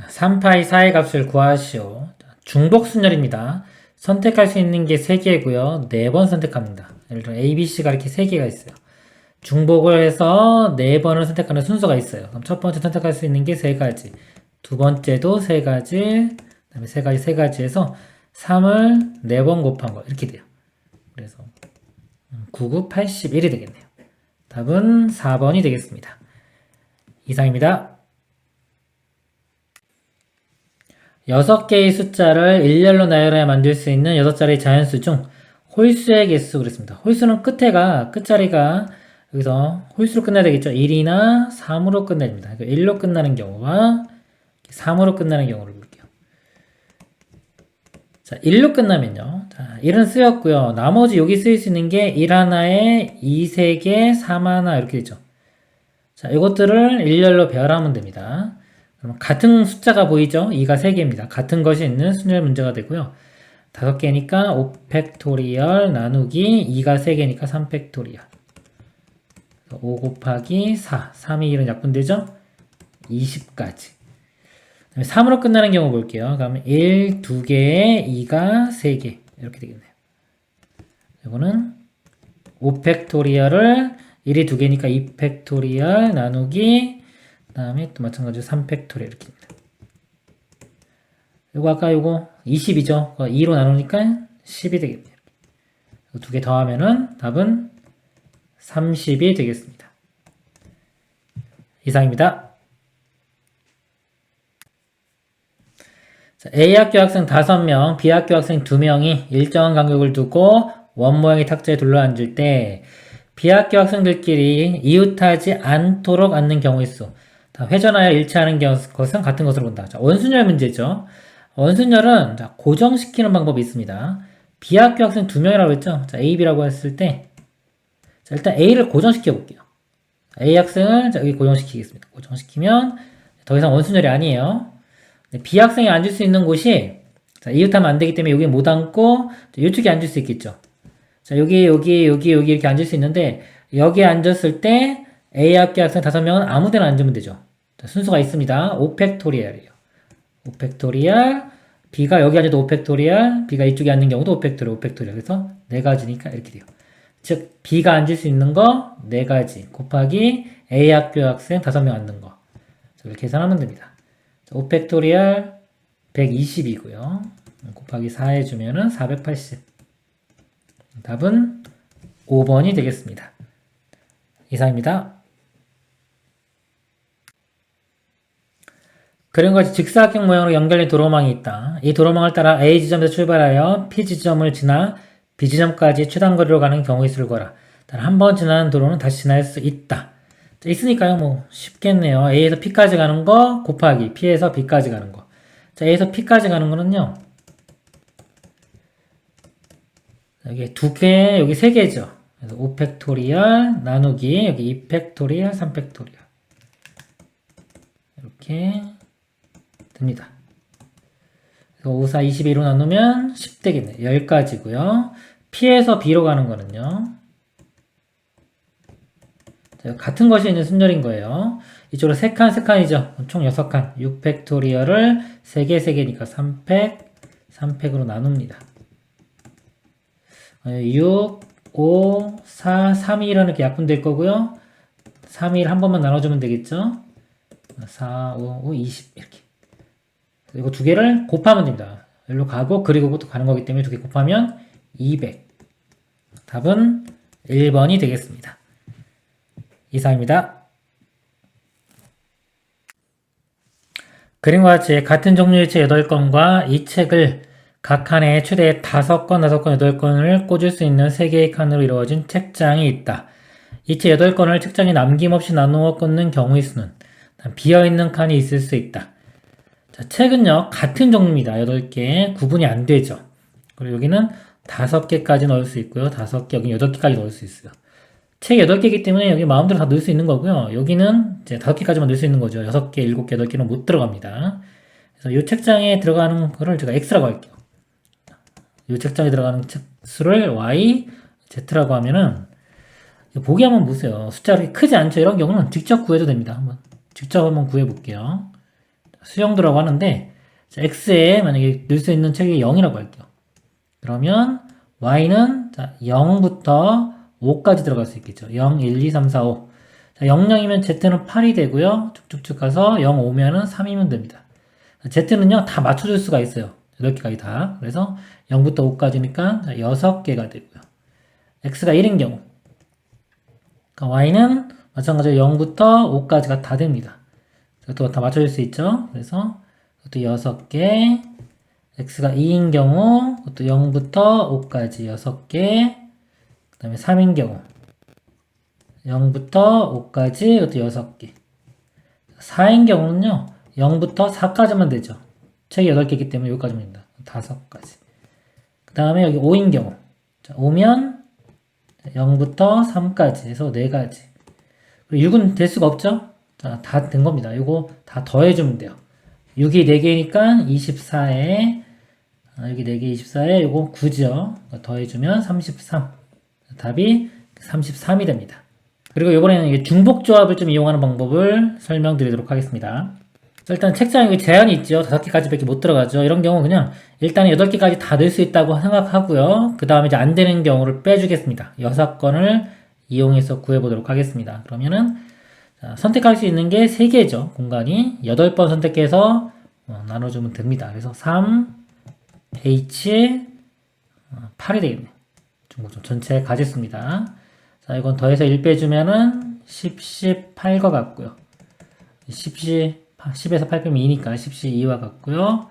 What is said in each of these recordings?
3파이 4의 값을 구하시오. 중복순열입니다. 선택할 수 있는 게 3개고요. 4번 선택합니다. 예를 들어 A, B, C가 이렇게 3개가 있어요. 중복을 해서 4번을 선택하는 순서가 있어요. 그럼 첫 번째 선택할 수 있는 게 3가지. 두 번째도 3가지. 그 다음에 3가지, 3가지 해서 3을 4번 곱한 거. 이렇게 돼요. 그래서 9, 9, 81이 되겠네요. 답은 4번이 되겠습니다. 이상입니다. 6개의 숫자를 일렬로 나열해 만들 수 있는 6자리 자연수 중 홀수의 개수 그랬습니다. 홀수는 끝자리가 여기서 홀수로 끝나야 되겠죠. 1이나 3으로 끝내야 됩니다. 1로 끝나는 경우와 3으로 끝나는 경우를 볼게요. 자, 1로 끝나면요. 자, 1은 쓰였고요. 나머지 여기 쓰일 수 있는 게 1 하나에 2, 3개, 3 하나 이렇게 되죠. 자, 이것들을 일렬로 배열하면 됩니다. 그럼 같은 숫자가 보이죠? 2가 3개입니다. 같은 것이 있는 순열 문제가 되고요. 5개니까 5팩토리얼 나누기 2가 3개니까 3팩토리얼 5 곱하기 4 3이 1은 약분되죠? 20까지 3으로 끝나는 경우 볼게요. 그러면 1, 2개에 2가 3개 이렇게 되겠네요. 이거는 5팩토리얼을 1이 2개니까 2팩토리얼 나누기 그 다음에 또 마찬가지로 3팩토리얼 이렇게 됩니다. 요거 아까 요거 20이죠. 2로 나누니까 10이 되겠네요. 두 개 더하면은 답은 30이 되겠습니다. 이상입니다. 자, A학교 학생 5명, B학교 학생 2명이 일정한 간격을 두고 원 모양의 탁자에 둘러앉을 때 B학교 학생들끼리 이웃하지 않도록 앉는 경우의 수. 회전하여 일치하는 것은 같은 것으로 본다. 자, 원순열 문제죠. 원순열은 자, 고정시키는 방법이 있습니다. B학교 학생 2명이라고 했죠. 자, A, B라고 했을 때 자, 일단 A를 고정시켜 볼게요. A 학생을 자, 여기 고정시키겠습니다. 고정시키면 더 이상 원순열이 아니에요. B 학생이 앉을 수 있는 곳이 자, 이웃하면 안 되기 때문에 여기 못 앉고 이쪽에 앉을 수 있겠죠. 자, 여기 이렇게 앉을 수 있는데 여기에 앉았을 때 A 학교 학생 5명은 아무 데나 앉으면 되죠. 자, 순서가 있습니다. 5팩토리얼이에요. 5팩토리얼 B가 여기 앉아도 5팩토리얼 B가 이쪽에 앉는 경우도 5팩토리얼 그래서 4가지니까 이렇게 돼요. 즉 B가 앉을 수 있는 거 4가지 곱하기 A 학교 학생 5명 앉는 거 이렇게 계산하면 됩니다. 5팩토리얼 120이고요. 곱하기 4 해주면은 480. 답은 5번이 되겠습니다. 이상입니다. 그림과 같이 직사각형 모양으로 연결된 도로망이 있다. 이 도로망을 따라 A 지점에서 출발하여 P 지점을 지나 B 지점까지 최단 거리로 가는 경우의 수를 구하라. 단 한 번 지나는 도로는 다시 지날 수 있다. 자, 있으니까요. 뭐 쉽겠네요. A에서 P까지 가는 거 곱하기 P에서 B까지 가는 거. 자, A에서 P까지 가는 거는요. 여기 2개, 여기 3개죠. 그래서 5팩토리얼 나누기 여기 2팩토리얼, 3팩토리얼 이렇게 됩니다. 5, 4, 22로 나누면 10 되겠네요. 10가지고요. P에서 B로 가는 거는요. 자, 같은 것이 있는 순열인 거예요. 이쪽으로 3칸이죠. 총 6칸. 6팩토리얼을 3개니까 3팩으로 나눕니다. 6, 5, 4, 3, 2, 1은 이렇게 약분될 거고요. 3, 2, 1 한 번만 나눠주면 되겠죠. 4, 5, 5, 20 이렇게. 이거 두 개를 곱하면 됩니다. 여기로 가고 그리고 또 가는 거기 때문에 두 개 곱하면 200. 답은 1번이 되겠습니다. 이상입니다. 그림과 같이 같은 종류의 책 8권과 이 책을 각 칸에 최대 5권, 8권을 꽂을 수 있는 3개의 칸으로 이루어진 책장이 있다. 이 책 8권을 책장에 남김없이 나누어 꽂는 경우의 수는 비어있는 칸이 있을 수 있다. 자, 책은요, 같은 종류입니다. 8개. 구분이 안 되죠. 그리고 여기는 5개까지 넣을 수 있고요. 5개, 여기 8개까지 넣을 수 있어요. 책 8개이기 때문에 여기 마음대로 다 넣을 수 있는 거고요. 여기는 이제 5개까지만 넣을 수 있는 거죠. 6개, 7개, 8개는 못 들어갑니다. 그래서 이 책장에 들어가는 거를 제가 X라고 할게요. 이 책장에 들어가는 책 수를 Y, Z라고 하면은 보기 한번 보세요. 숫자가 그렇게 크지 않죠? 이런 경우는 직접 구해도 됩니다. 직접 한번 구해 볼게요. 수용도라고 하는데, 자, x에 만약에 넣을 수 있는 책이 0이라고 할게요. 그러면 y는 자, 0부터 5까지 들어갈 수 있겠죠. 0, 1, 2, 3, 4, 5. 자, 0, 0이면 z는 8이 되고요. 쭉쭉쭉 가서 0, 5면은 3이면 됩니다. z는요, 다 맞춰줄 수가 있어요. 8개까지 다. 그래서 0부터 5까지니까 6개가 되고요. x가 1인 경우. 그러니까 y는 마찬가지로 0부터 5까지가 다 됩니다. 또 다 맞춰줄 수 있죠. 그래서 또 6개. x가 2인 경우, 또 0부터 5까지 6개. 그 다음에 3인 경우, 0부터 5까지 또 6개. 4인 경우는요, 0부터 4까지만 되죠. 책이 8개이기 때문에 여기까지만 됩니다. 5가지. 그 다음에 여기 5인 경우. 자, 5면 0부터 3까지 해서 4가지. 그리고 6은 될 수가 없죠? 자, 다 된 겁니다. 이거 다 더해주면 돼요. 6이 4개니까 24에, 여기 4개 24에 이거 9죠. 더해주면 33. 답이 33이 됩니다. 그리고 이번에는 중복조합을 좀 이용하는 방법을 설명드리도록 하겠습니다. 일단 책장에 제한이 있죠. 5개까지밖에 못 들어가죠. 이런 경우 그냥 일단 8개까지 다 넣을 수 있다고 생각하고요. 그 다음에 이제 안 되는 경우를 빼주겠습니다. 6건을 이용해서 구해보도록 하겠습니다. 그러면은 자, 선택할 수 있는 게 3개죠. 공간이 8번 선택해서 나눠주면 됩니다. 그래서 3, H, 8이 되겠네요. 중복조합 전체 가졌습니다. 자, 이건 더해서 1 빼주면은 10, 8과 같고요. 10에서 8 빼면 2니까 2와 같고요.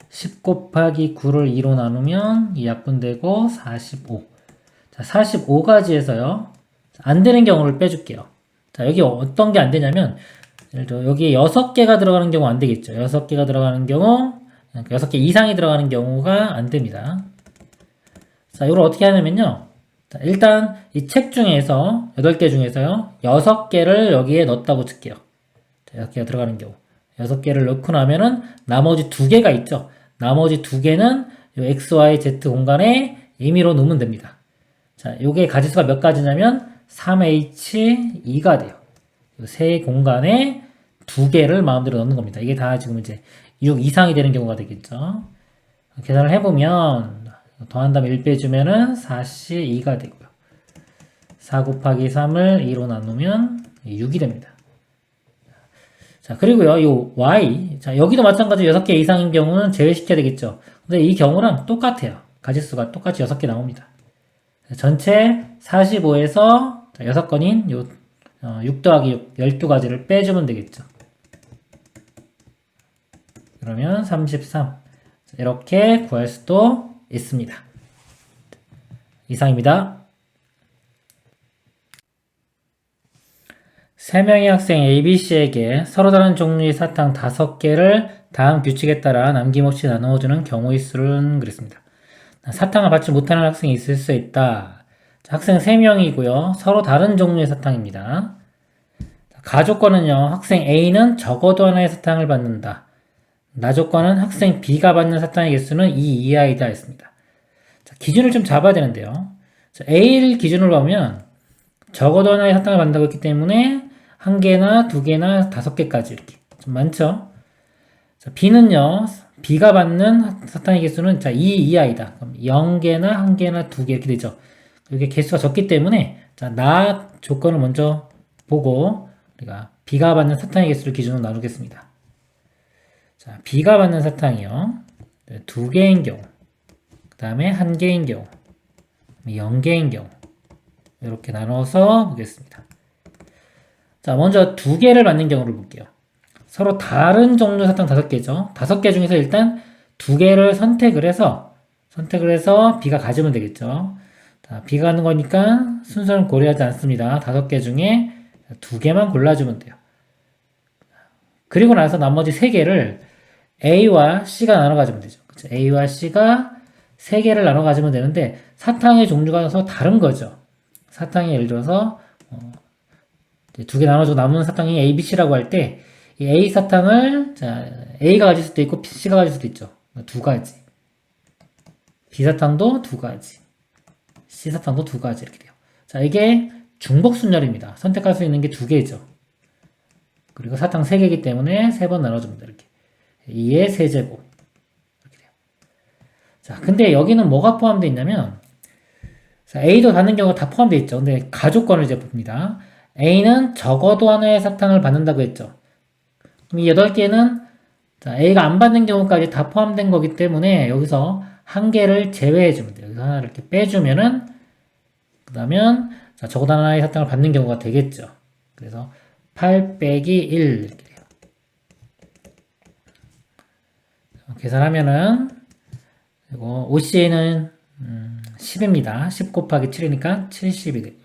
10 곱하기 9를 2로 나누면 2 약분되고 45. 자, 45가지에서요. 안 되는 경우를 빼줄게요. 자, 여기 어떤 게 안 되냐면, 예를 들어, 여기에 6개가 들어가는 경우 안 되겠죠. 6개가 들어가는 경우, 6개 이상이 들어가는 경우가 안 됩니다. 자, 이걸 어떻게 하냐면요. 자, 일단 이 책 중에서 8개 중에서요. 6개를 여기에 넣었다고 칠게요. 자, 6개가 들어가는 경우. 6개를 넣고 나면은 나머지 2개가 있죠. 나머지 2개는 요 x, y, z 공간에 임의로 넣으면 됩니다. 자, 요게 가지수가 몇 가지냐면 3h2가 돼요. 요 세 공간에 2개를 마음대로 넣는 겁니다. 이게 다 지금 이제 6 이상이 되는 경우가 되겠죠. 계산을 해보면 더한 다음에 1 빼주면은 4c2가 되고요. 4 곱하기 3을 2로 나누면 6이 됩니다. 자, 그리고요, 요 y. 자, 여기도 마찬가지로 6개 이상인 경우는 제외시켜야 되겠죠. 근데 이 경우랑 똑같아요. 가지수가 똑같이 6개 나옵니다. 전체 45에서 6건인 요 6 더하기 6, 12가지를 빼주면 되겠죠. 그러면 33. 이렇게 구할 수도 있습니다. 이상입니다. 3명의 학생 ABC에게 서로 다른 종류의 사탕 5개를 다음 규칙에 따라 남김없이 나누어주는 경우의 수는 그랬습니다. 사탕을 받지 못하는 학생이 있을 수 있다. 학생 3명이고요. 서로 다른 종류의 사탕입니다. 가조건은요. 학생 A는 적어도 하나의 사탕을 받는다. 나조건은 학생 B가 받는 사탕의 개수는 2 이하이다 했습니다. 자, 기준을 좀 잡아야 되는데요. 자, A를 기준으로 보면 적어도 하나의 사탕을 받는다고 했기 때문에 1개나 2개나 5개까지 이렇게 좀 많죠. 자, B는요. B가 받는 사탕의 개수는 자, 2 이하이다. 그럼 0개나 1개나 2개 이렇게 되죠. 이게 개수가 적기 때문에 자, 나 조건을 먼저 보고 우리가 B가 받는 사탕의 개수를 기준으로 나누겠습니다. 자, B가 받는 사탕이요. 2개인 경우, 그 다음에 1개인 경우, 0개인 경우 이렇게 나눠서 보겠습니다. 자, 먼저 2개를 받는 경우를 볼게요. 서로 다른 종류 사탕 5개죠. 5개 중에서 일단 2개를 선택을 해서 B가 가지면 되겠죠. 자, B가 가는 거니까 순서는 고려하지 않습니다. 5개 중에 2개만 골라주면 돼요. 그리고 나서 나머지 3개를 A와 C가 나눠 가지면 되죠. 그쵸? A와 C가 3개를 나눠 가지면 되는데 사탕의 종류가 서로 다른 거죠. 사탕이 예를 들어서 2개 나눠주고 남은 사탕이 A, B, C라고 할 때 이 A 사탕을 자, A가 가질 수도 있고 C가 가질 수도 있죠. 2가지. B 사탕도 2가지. C 사탕도 2가지 이렇게 돼요. 자, 이게 중복순열입니다. 선택할 수 있는 게 2개죠. 그리고 사탕 3개이기 때문에 3번 나눠줍니다. 이렇게. 2의 세제곱. 이렇게 돼요. 자, 근데 여기는 뭐가 포함되어 있냐면, 자, A도 닫는 경우가 다 포함되어 있죠. 근데 가조건을 이제 봅니다. A는 적어도 하나의 사탕을 받는다고 했죠. 그럼 이 8개는 자, A가 안 받는 경우까지 다 포함된 거기 때문에 여기서 한 개를 제외해 주면 돼요. 여기서 하나를 이렇게 빼주면은, 그러면, 자, 적어도 하나의 사탕을 받는 경우가 되겠죠. 그래서 8 빼기 1 이렇게 돼요. 계산하면은, 이거 OCA는 10입니다. 10 곱하기 7이니까 70이 되고요.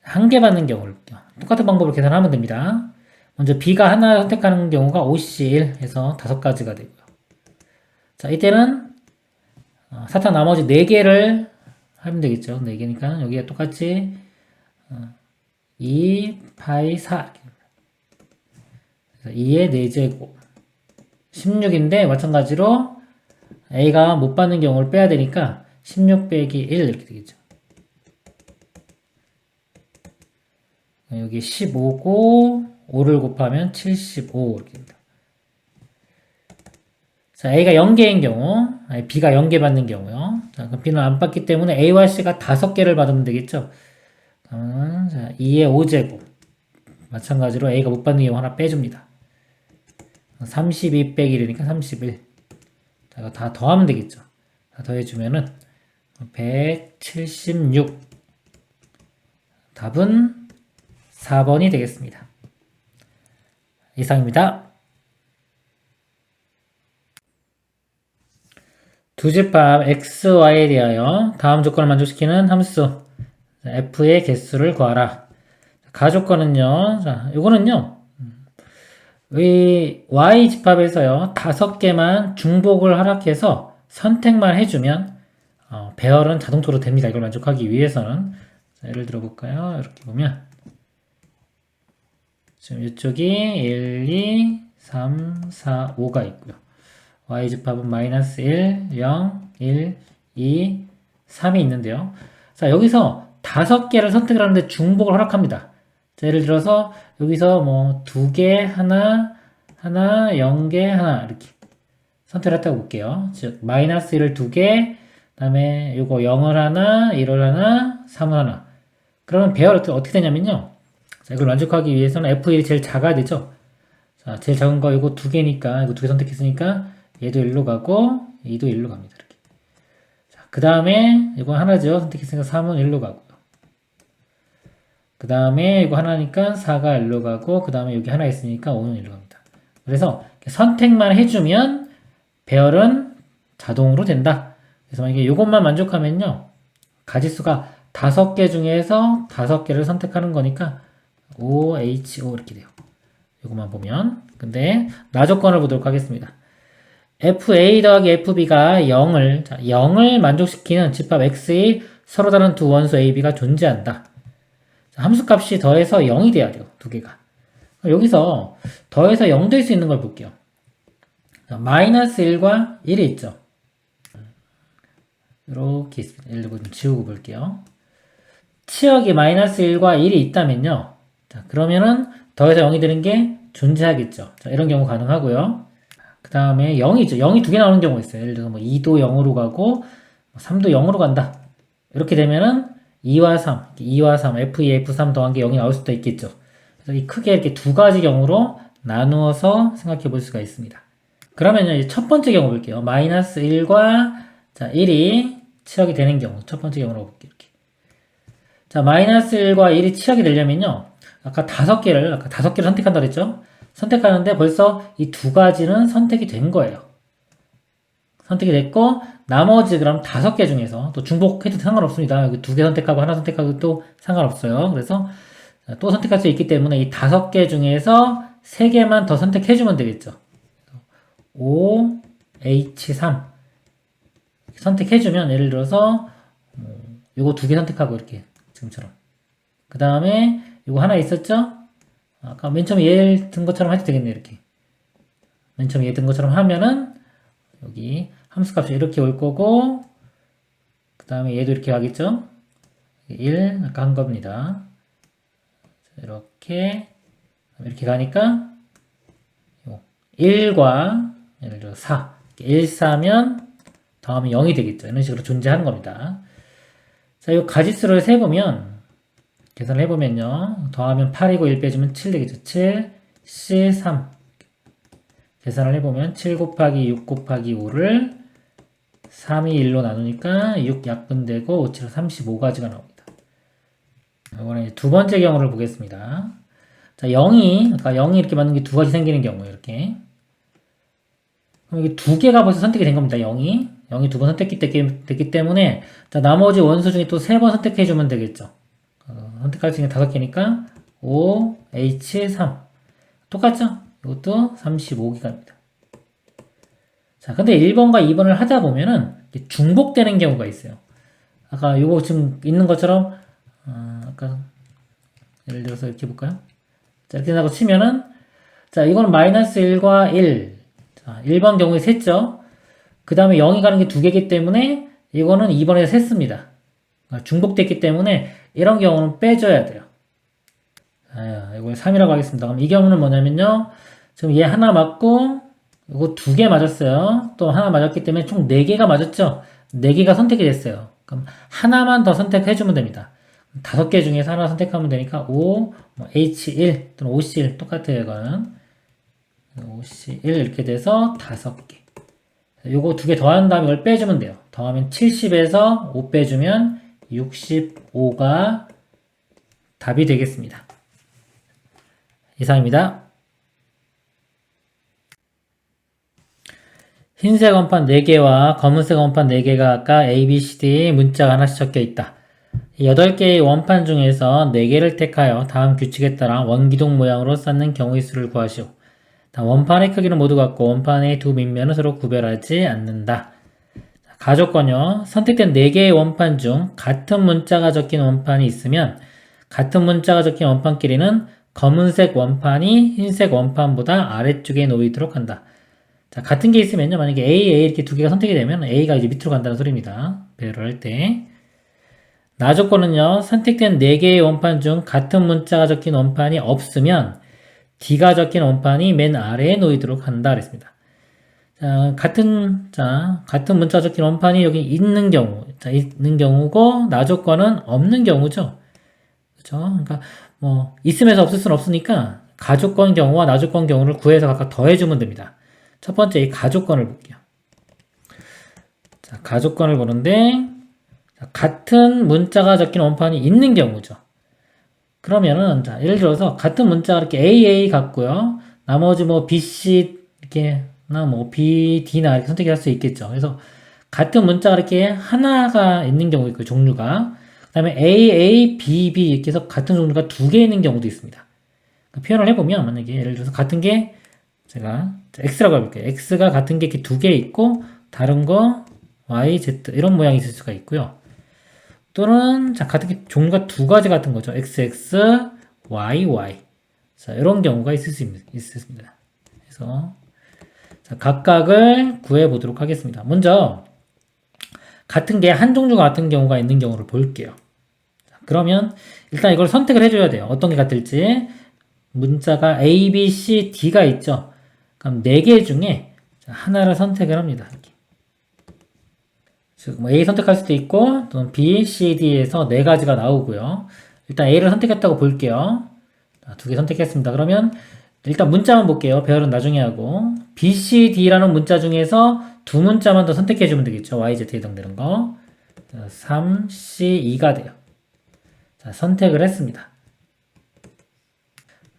한 개 받는 경우를 볼게요. 똑같은 방법으로 계산하면 됩니다. 먼저 B가 하나 선택하는 경우가 OC1 해서 5가지가 되고요. 자, 이때는 사탕 나머지 4개를 하면 되겠죠. 4개니까 여기에 똑같이 2 파이 4 2의 4제곱 16인데 마찬가지로 A가 못 받는 경우를 빼야 되니까 16 빼기 1 이렇게 되겠죠. 여기 15고 5를 곱하면 75 이렇게 됩니다. 자, A가 0개인 경우, B가 0개 받는 경우요. 자, 그럼 B는 안 받기 때문에 A와 C가 5개를 받으면 되겠죠. 그러면 자, 2의 5제곱. 마찬가지로 A가 못 받는 경우 하나 빼줍니다. 32 빼기 1이니까 31. 자, 이거 다 더하면 되겠죠. 다 더해주면은 176. 답은 4번이 되겠습니다. 이상입니다. 두 집합 x, y에 대하여 다음 조건을 만족시키는 함수 f의 개수를 구하라. 가조건은요. 자, 요거는요. 이 y 집합에서요. 5개만 중복을 허락해서 선택만 해주면 배열은 자동적으로 됩니다. 이걸 만족하기 위해서는. 자, 예를 들어 볼까요? 이렇게 보면 지금 이쪽이 1, 2, 3, 4, 5가 있고요. y집합은 마이너스 1, 0, 1, 2, 3이 있는데요. 자, 여기서 5개를 선택을 하는데 중복을 허락합니다. 자, 예를 들어서 여기서 뭐 2개, 하나, 0개, 하나 이렇게 선택을 했다고 볼게요. 즉 마이너스 1을 2개, 그 다음에 요거 0을 하나, 1을 하나, 3을 하나. 그러면 배열이 어떻게 되냐면요. 자, 이걸 만족하기 위해서는 F1이 제일 작아야 되죠. 자, 제일 작은 거 이거 2개니까 이거 2개 선택했으니까 얘도 1로 가고 얘도 1로 갑니다. 이렇게. 자, 그 다음에 이거 하나죠. 선택했으니까 3은 1로 가고요. 그 다음에 이거 하나니까 4가 1로 가고 그 다음에 여기 하나 있으니까 5는 1로 갑니다. 그래서 선택만 해주면 배열은 자동으로 된다. 그래서 만약에 이것만 만족하면요. 가지수가 5개 중에서 5개를 선택하는 거니까 OHO 이렇게 돼요. 이것만 보면. 근데 나 조건을 보도록 하겠습니다. FA 더하기 FB가 0을 만족시키는 집합 X의 서로 다른 두 원수 AB가 존재한다. 함수값이 더해서 0이 돼야 돼요. 두 개가. 여기서 더해서 0 될 수 있는 걸 볼게요. 마이너스 1과 1이 있죠. 이렇게 있습니다. 예를 들어 좀 지우고 볼게요. 치역이 마이너스 1과 1이 있다면요. 자, 그러면은 더해서 0이 되는 게 존재하겠죠. 자, 이런 경우 가능하고요. 그 다음에 0이죠. 0이 2개 나오는 경우가 있어요. 예를 들어서 뭐 2도 0으로 가고 3도 0으로 간다. 이렇게 되면은 2와 3, F2, F3 더한 게 0이 나올 수도 있겠죠. 그래서 이 크게 이렇게 두 가지 경우로 나누어서 생각해 볼 수가 있습니다. 그러면 첫 번째 경우 볼게요. 마이너스 1과 자, 1이 치역이 되는 경우. 첫 번째 경우로 볼게요. 이렇게. 자, 마이너스 1과 1이 치역이 되려면요. 아까 5개를 선택한다 그랬죠? 선택하는데 벌써 이 두 가지는 선택이 된 거예요. 선택이 됐고, 나머지 그럼 5개 중에서 또 중복해도 상관없습니다. 여기 2개 선택하고 하나 선택하고 또 상관없어요. 그래서 또 선택할 수 있기 때문에 이 5개 중에서 3개만 더 선택해주면 되겠죠. O, H3 선택해주면 예를 들어서 요거 2개 선택하고 이렇게 지금처럼 그 다음에 요거 하나 있었죠? 아까 맨 처음에 얘 든 것처럼 해도 되겠네. 이렇게 맨 처음에 얘 든 것처럼 하면은 여기 함수값이 이렇게 올 거고 그 다음에 얘도 이렇게 가겠죠? 1 아까 한 겁니다. 이렇게 가니까 1과 예를 들어 4. 1, 4면 더하면 0이 되겠죠. 이런 식으로 존재하는 겁니다. 자, 이 가지수를 세보면, 계산을 해보면요. 더하면 8이고 1 빼주면 7 되겠죠. 7, C, 3. 계산을 해보면 7 곱하기 6 곱하기 5를 3이 1로 나누니까 6 약분되고 5, 7, 35가지가 나옵니다. 이번에 두 번째 경우를 보겠습니다. 자, 0이 이렇게 맞는 게 두 가지 생기는 경우예요. 이렇게. 그럼 이게 두 개가 벌써 선택이 된 겁니다. 0이 두 번 선택됐기 때문에, 자, 나머지 원수 중에 또 세 번 선택해주면 되겠죠. 선택할 수 있는 5개니까 5, H, 3. 똑같죠? 이것도 35기가입니다. 자, 근데 1번과 2번을 하다 보면은 중복되는 경우가 있어요. 아까 요거 지금 있는 것처럼, 아까 예를 들어서 이렇게 볼까요? 자, 이렇게 하고 치면은, 자, 이거는 마이너스 1과 1. 자, 1번 경우에 셌죠? 그 다음에 0이 가는 게 두 개이기 때문에, 이거는 2번에 셌습니다. 중복됐기 때문에, 이런 경우는 빼줘야 돼요. 이걸 3이라고 하겠습니다. 그럼 이 경우는 뭐냐면요. 지금 얘 하나 맞고, 이거 두 개 맞았어요. 또 하나 맞았기 때문에 총 4개가 맞았죠? 4개가 선택이 됐어요. 그럼 하나만 더 선택해주면 됩니다. 5개 중에서 하나 선택하면 되니까 5, H1 또는 OC1 똑같아요. 이거는 OC1 이렇게 돼서 5개. 요거 두 개 더한 다음에 이걸 빼주면 돼요. 더하면 70에서 5 빼주면 65가 답이 되겠습니다. 이상입니다. 흰색 원판 4개와 검은색 원판 4개가 아까 A, B, C, D 문자가 하나씩 적혀 있다. 8개의 원판 중에서 4개를 택하여 다음 규칙에 따라 원기둥 모양으로 쌓는 경우의 수를 구하시오. 원판의 크기는 모두 같고 원판의 두 밑면은 서로 구별하지 않는다. 가조건요. 선택된 4개의 원판 중 같은 문자가 적힌 원판이 있으면 같은 문자가 적힌 원판끼리는 검은색 원판이 흰색 원판보다 아래쪽에 놓이도록 한다. 자, 같은 게 있으면요. 만약에 A 이렇게 두 개가 선택이 되면 A가 이제 밑으로 간다는 소리입니다. 배열을 할 때. 나 조건은요. 선택된 4개의 원판 중 같은 문자가 적힌 원판이 없으면 D가 적힌 원판이 맨 아래에 놓이도록 한다 그랬습니다. 자, 같은 문자가 적힌 원판이 여기 있는 경우, 자, 있는 경우고 나 조건은 없는 경우죠. 그렇죠? 그러니까 뭐 있으면서 없을 수는 없으니까 가조건 경우와 나 조건 경우를 구해서 각각 더해주면 됩니다. 첫 번째 이 가조건을 볼게요. 자, 가조건을 보는데 같은 문자가 적힌 원판이 있는 경우죠. 그러면은 자, 예를 들어서 같은 문자가 이렇게 AA 같고요. 나머지 뭐 BC 이렇게 나 뭐 BD나 이렇게 선택할 수 있겠죠. 그래서 같은 문자가 이렇게 하나가 있는 경우 있고 종류가 그다음에 AA, BB 이렇게 해서 같은 종류가 2개 있는 경우도 있습니다. 그러니까 표현을 해보면 만약에 예를 들어서 같은 게 제가 X라고 해볼게요. X가 같은 게 이렇게 2개 있고 다른 거 Y, Z 이런 모양이 있을 수가 있고요. 또는 자 같은 게 종류가 2가지 같은 거죠. XX, YY 자 이런 경우가 있을 수 있습니다. 그래서 자, 각각을 구해 보도록 하겠습니다. 먼저 같은 게 한 종류가 같은 경우가 있는 경우를 볼게요. 자, 그러면 일단 이걸 선택을 해줘야 돼요. 어떤 게 같을지. 문자가 A, B, C, D가 있죠. 그럼 4개 중에 하나를 선택을 합니다. 이렇게. 즉, 뭐 A 선택할 수도 있고, 또는 B, C, D에서 4가지가 나오고요. 일단 A를 선택했다고 볼게요. 2개 선택했습니다. 그러면 일단 문자만 볼게요. 배열은 나중에 하고. B, C, D라는 문자 중에서 2문자만 더 선택해주면 되겠죠. Y, Z 해당되는 거. 3, C, 2가 돼요. 자, 선택을 했습니다.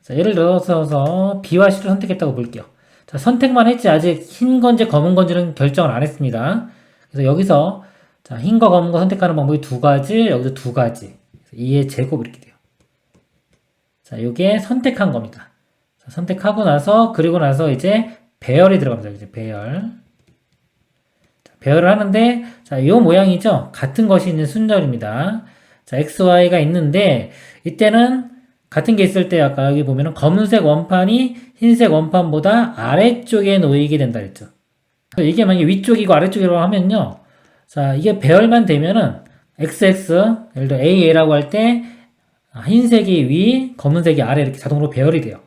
자, 예를 들어서 B와 C를 선택했다고 볼게요. 자, 선택만 했지 아직 흰 건지 검은 건지는 결정을 안 했습니다. 그래서 여기서 자, 흰 거 검은 거 선택하는 방법이 2가지, 여기서 2가지. 2의 제곱 이렇게 돼요. 자, 요게 선택한 겁니다. 자, 선택하고 나서 그리고 나서 이제 배열이 들어갑니다. 이제 배열. 자, 배열을 하는데 자, 요 모양이죠. 같은 것이 있는 순절입니다. 자, X, Y가 있는데 이때는 같은 게 있을 때 아까 여기 보면은 검은색 원판이 흰색 원판보다 아래쪽에 놓이게 된다 했죠. 이게 만약에 위쪽이고 아래쪽이라고 하면요. 자, 이게 배열만 되면은 XX, 예를 들어 AA라고 할 때 흰색이 위, 검은색이 아래 이렇게 자동으로 배열이 돼요.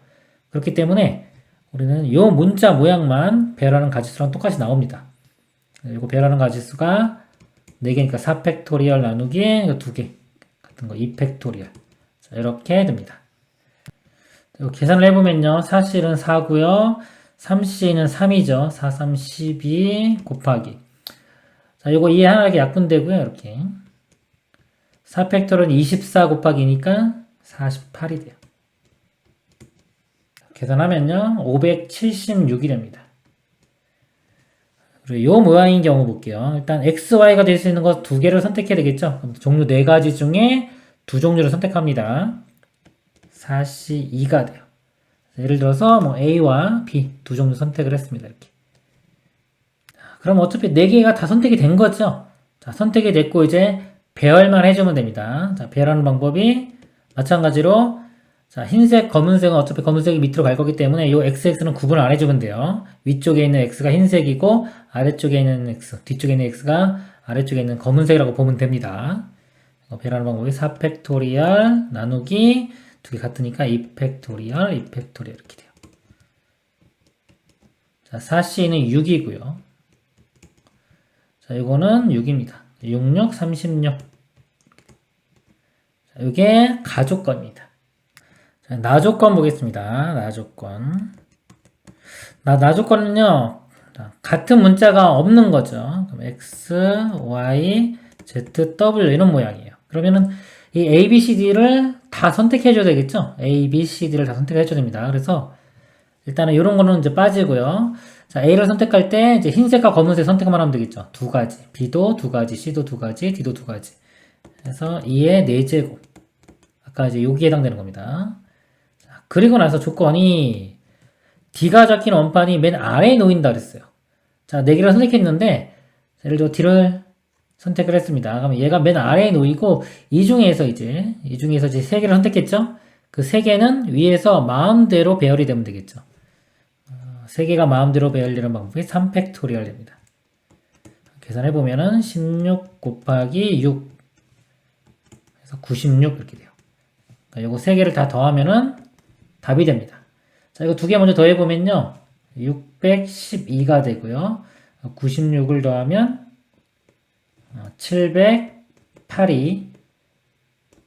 그렇기 때문에 우리는 요 문자 모양만 배열하는 가지수랑 똑같이 나옵니다. 이거 배열하는 가지수가 4개니까 4팩토리얼 나누기 2개 같은 거 2팩토리얼. 자, 이렇게 됩니다. 계산을 해보면요. 4C는 4고요. 3C는 3이죠. 4, 3, 12 곱하기. 자, 요거 이해하기 약분되고요. 이렇게. 4팩토리얼은 24 곱하기니까 48이 돼요. 계산하면요. 576이 됩니다. 그리고 요 모양인 경우 볼게요. 일단 XY가 될 수 있는 거 2개를 선택해야 되겠죠. 그럼 종류 4가지 중에 2종류를 선택합니다. 4C, 2가 돼요. 예를 들어서 뭐 A와 B 2종류 선택을 했습니다. 이렇게. 그럼 어차피 4개가 다 선택이 된 거죠. 자, 선택이 됐고 이제 배열만 해주면 됩니다. 자, 배열하는 방법이 마찬가지로 자, 흰색, 검은색은 어차피 검은색이 밑으로 갈 거기 때문에 이 XX는 구분을 안 해주면 돼요. 위쪽에 있는 X가 흰색이고 아래쪽에 있는 X, 뒤쪽에 있는 X가 아래쪽에 있는 검은색이라고 보면 됩니다. 배열하는 방법이 4팩토리얼 나누기 2개 같으니까 2팩토리얼, 2팩토리얼 이렇게 돼요. 자, 4C는 6이고요. 자, 이거는 6입니다. 66, 36. 자, 이게 가족권입니다. 자, 나조건 보겠습니다. 나조건. 나조건은요, 같은 문자가 없는 거죠. 그럼 X, Y, Z, W 이런 모양이에요. 그러면은 이 A, B, C, D를 다 선택해줘야 되겠죠? A, B, C, D를 다 선택해줘야 됩니다. 그래서 일단은 이런 거는 이제 빠지고요. 자, A를 선택할 때 이제 흰색과 검은색 선택만 하면 되겠죠. 2가지. B도 2가지, C도 2가지, D도 2가지. 그래서 2의 4제곱. 아까 이제 여기에 해당되는 겁니다. 자, 그리고 나서 조건이 D가 적힌 원판이 맨 아래에 놓인다 그랬어요. 자, 4개를 선택했는데 예를 들어 D를 선택을 했습니다. 그러면 얘가 맨 아래에 놓이고 이 중에서 이제 3개를 선택했죠? 그 3개는 위에서 마음대로 배열이 되면 되겠죠. 3개가 마음대로 배열되는 방법이 3팩토리얼 됩니다. 계산해보면은 16 곱하기 6 그래서 96 이렇게 돼요. 그러니까 요거 3개를 다 더하면은 답이 됩니다. 자, 이거 2개 먼저 더해보면요. 612가 되고요. 96을 더하면 708이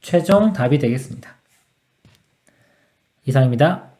최종 답이 되겠습니다. 이상입니다.